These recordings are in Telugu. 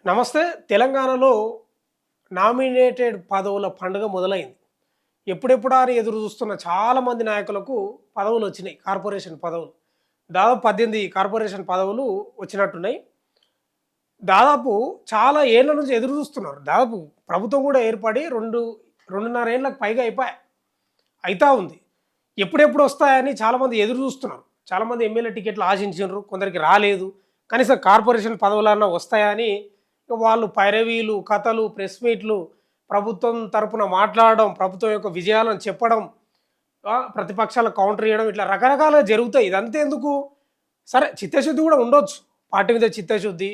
నమస్తే. తెలంగాణలో నామినేటెడ్ పదవుల పండుగ మొదలైంది. ఎప్పుడెప్పుడా అని ఎదురు చూస్తున్న చాలామంది నాయకులకు పదవులు వచ్చినాయి. కార్పొరేషన్ పదవులు. దాదాపు 18 కార్పొరేషన్ పదవులు వచ్చినట్టున్నాయి. దాదాపు చాలా ఏళ్ల నుంచి ఎదురు చూస్తున్నారు. దాదాపు ప్రభుత్వం కూడా ఏర్పడి 2.5 ఏళ్ళకి పైగా అయితా ఉంది. ఎప్పుడెప్పుడు వస్తాయని చాలామంది ఎదురు చూస్తున్నారు. చాలామంది ఎమ్మెల్యే టికెట్లు ఆశించారు, కొందరికి రాలేదు. కనీసం కార్పొరేషన్ పదవులన్నా వస్తాయని వాళ్ళు పైరవీలు, కథలు, ప్రెస్ మీట్లు, ప్రభుత్వం తరపున మాట్లాడడం, ప్రభుత్వం యొక్క విజయాలను చెప్పడం, ప్రతిపక్షాల కౌంటర్ చేయడం, ఇట్లా రకరకాలుగా జరుగుతాయి. ఇదంతా ఎందుకు? సరే, చిత్తశుద్ధి కూడా ఉండొచ్చు. పార్టీ మీద చిత్తశుద్ధి,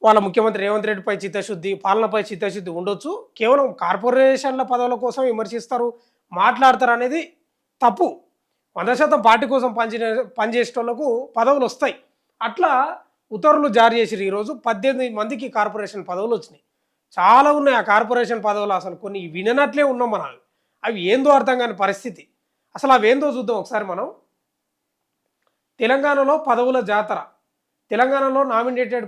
వాళ్ళ ముఖ్యమంత్రి రేవంత్ రెడ్డిపై చిత్తశుద్ధి, పాలనపై చిత్తశుద్ధి ఉండొచ్చు. కేవలం కార్పొరేషన్ల పదవుల కోసం విమర్శిస్తారు, మాట్లాడతారు అనేది తప్పు. 100% పార్టీ కోసం పనిచేసేటోళ్లకు పదవులు వస్తాయి. అట్లా ఉత్తర్వులు జారీ చేసిరు. ఈరోజు 18 మందికి కార్పొరేషన్ పదవులు వచ్చినాయి. చాలా ఉన్నాయి ఆ కార్పొరేషన్ పదవులు. అసలు కొన్ని విననట్లే ఉన్నాం మనం. అవి ఏందో అర్థం కాని పరిస్థితి. అసలు అవి ఏందో చూద్దాం ఒకసారి మనం. తెలంగాణలో పదవుల జాతర. తెలంగాణలో నామినేటెడ్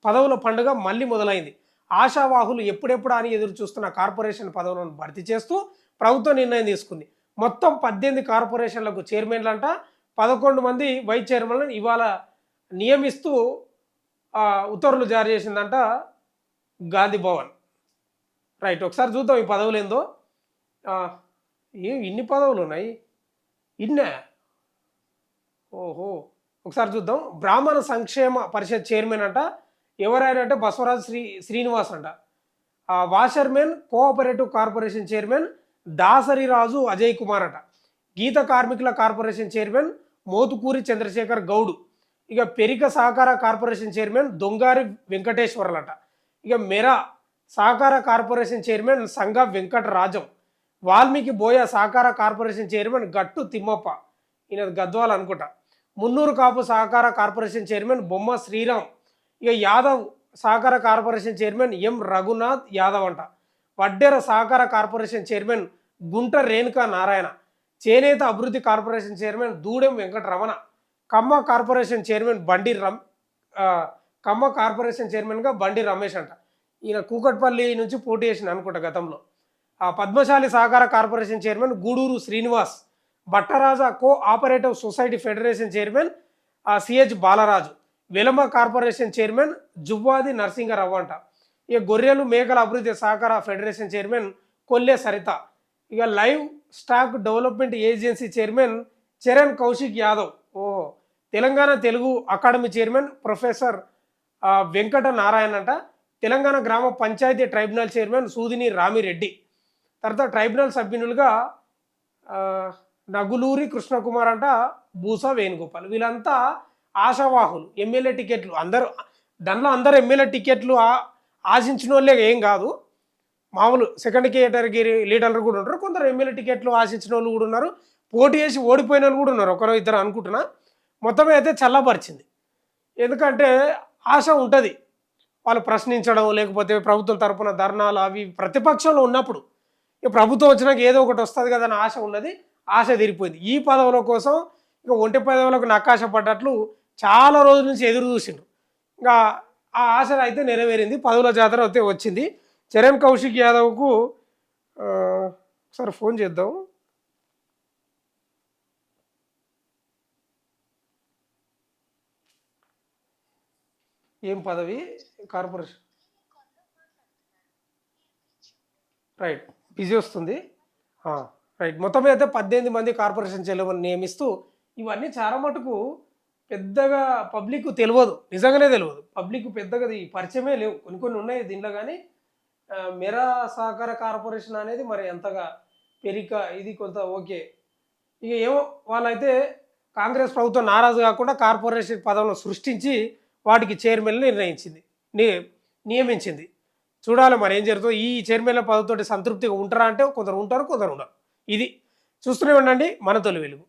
పదవుల పండుగ మళ్ళీ మొదలైంది. ఆశావాహులు ఎప్పుడెప్పుడు అని ఎదురు చూస్తున్న కార్పొరేషన్ పదవులను భర్తీ చేస్తూ ప్రభుత్వం నిర్ణయం తీసుకుంది. మొత్తం 18 కార్పొరేషన్లకు చైర్మన్లంట, 11 మంది వైస్ చైర్మన్లను ఇవాళ నియమిస్తూ ఉత్తర్వులు జారీ చేసిందంట గాంధీ భవన్. రైట్, ఒకసారి చూద్దాం ఈ పదవులు ఏందో. ఇన్ని పదవులు ఉన్నాయి, ఇన్నే. ఓహో, ఒకసారి చూద్దాం. బ్రాహ్మణ సంక్షేమ పరిషత్ చైర్మన్ అంట. ఎవరైనా అంటే బసవరాజ్ శ్రీనివాస్ అంట. Washermen cooperative corporation chairman Dasari Raju Ajay Kumar అట. గీత కార్మికుల కార్పొరేషన్ చైర్మన్ మోతుకూరి చంద్రశేఖర్ గౌడు. ఇక పెరిక సహకార కార్పొరేషన్ చైర్మన్ దొంగారి వెంకటేశ్వర్లట. ఇక మెరా సహకార కార్పొరేషన్ చైర్మన్ సంగ వెంకటరాజం. వాల్మీకి బోయ సహకార కార్పొరేషన్ చైర్మన్ గట్టు తిమ్మప్ప, ఈయన గద్వాల్ అనుకుంటా. మున్నూరు కాపు సహకార కార్పొరేషన్ చైర్మన్ బొమ్మ శ్రీరామ్. ఇక యాదవ్ సహకార corporation chairman M Raghunath Yadav అంట. వడ్డెర సహకార కార్పొరేషన్ చైర్మన్ గుంట రేణుకా నారాయణ. చేనేత అభివృద్ధి కార్పొరేషన్ చైర్మన్ దూడెం వెంకటరమణ. ఖమ్మ కార్పొరేషన్ చైర్మన్ ఖమ్మ కార్పొరేషన్ చైర్మన్గా బండి రమేష్ అంట. ఈయన కూకట్పల్లి నుంచి పోటీ చేసిన అనుకుంటా గతంలో. పద్మశాలి సహకార కార్పొరేషన్ చైర్మన్ గూడూరు శ్రీనివాస్. బట్టరాజా cooperative society federation chairman CH Balaraju. వెలమ కార్పొరేషన్ చైర్మన్ జువ్వాది నరసింగరావు అంట. ఇక గొర్రెలు మేకల అభివృద్ధి సహకార ఫెడరేషన్ చైర్మన్ కొల్లె సరిత. ఇక livestock development agency chairman Charan Kaushik Yadav. ఓహో, Telangana Telugu academy chairman professor Venkata Narayana అంట. తెలంగాణ గ్రామ పంచాయతీ ట్రైబ్యునల్ చైర్మన్ సూదిని రామిరెడ్డి. తర్వాత ట్రైబ్యునల్ సభ్యులుగా నగులూరి కృష్ణకుమార్ అంట, బూసా వేణుగోపాల్. వీళ్ళంతా ఆశావాహులు. ఎమ్మెల్యే టికెట్లు దాంట్లో అందరు ఎమ్మెల్యే టికెట్లు ఆశించిన వాళ్ళే ఏం కాదు. మామూలు సెకండ్ కేటగిరీ లీడర్లు కూడా ఉంటారు. కొందరు ఎమ్మెల్యే టికెట్లు ఆశించిన వాళ్ళు కూడా ఉన్నారు. పోటీ చేసి ఓడిపోయిన వాళ్ళు కూడా ఉన్నారు, ఒకరో ఇద్దరు అనుకుంటున్నా. మొత్తమే అయితే చల్లబరిచింది. ఎందుకంటే ఆశ ఉంటుంది వాళ్ళు ప్రశ్నించడం, లేకపోతే ప్రభుత్వం తరపున ధర్నాలు అవి ప్రతిపక్షంలో ఉన్నప్పుడు. ఇక ప్రభుత్వం వచ్చినాక ఏదో ఒకటి వస్తుంది కదా అని ఆశ ఉన్నది. ఆశ తీరిపోయింది. ఈ పదవుల కోసం ఇక ఒంటి పదవులకు నక్కాశ పడ్డట్లు చాలా రోజుల నుంచి ఎదురు చూసిండ్రు. ఇంకా ఆ ఆశ అయితే నెరవేరింది. పదవుల జాతర అయితే వచ్చింది. చరణ్ కౌశిక్ యాదవ్కు ఒకసారి ఫోన్ చేద్దాం. ఏం పదవి? కార్పొరేషన్. రైట్, బిజీ వస్తుంది. రైట్, మొత్తం అయితే 18 మంది కార్పొరేషన్ చైర్మన్ నియమిస్తూ ఇవన్నీ చాలా మటుకు పెద్దగా పబ్లిక్ తెలియదు, నిజంగానే తెలియదు. పబ్లిక్ పెద్దగా పరిచయమే లేవు. కొన్ని ఉన్నాయి దీంట్లో. కానీ మెరా సహకార కార్పొరేషన్ అనేది మరి ఎంతగా పెరిక ఇది కొంత ఓకే. ఇక ఏమో వాళ్ళైతే కాంగ్రెస్ ప్రభుత్వం నారాజు కాకుండా కార్పొరేషన్ పదవులను సృష్టించి వాటికి చైర్మన్లు నియమించింది. చూడాలి మరి ఏం జరుగుతుందో. ఈ చైర్మన్ల పదవితోటి సంతృప్తిగా ఉంటారా అంటే కొందరు ఉంటారు, కొందరు ఉండరు. ఇది చూస్తూనే ఉండండి మన తొలి వెలుగు.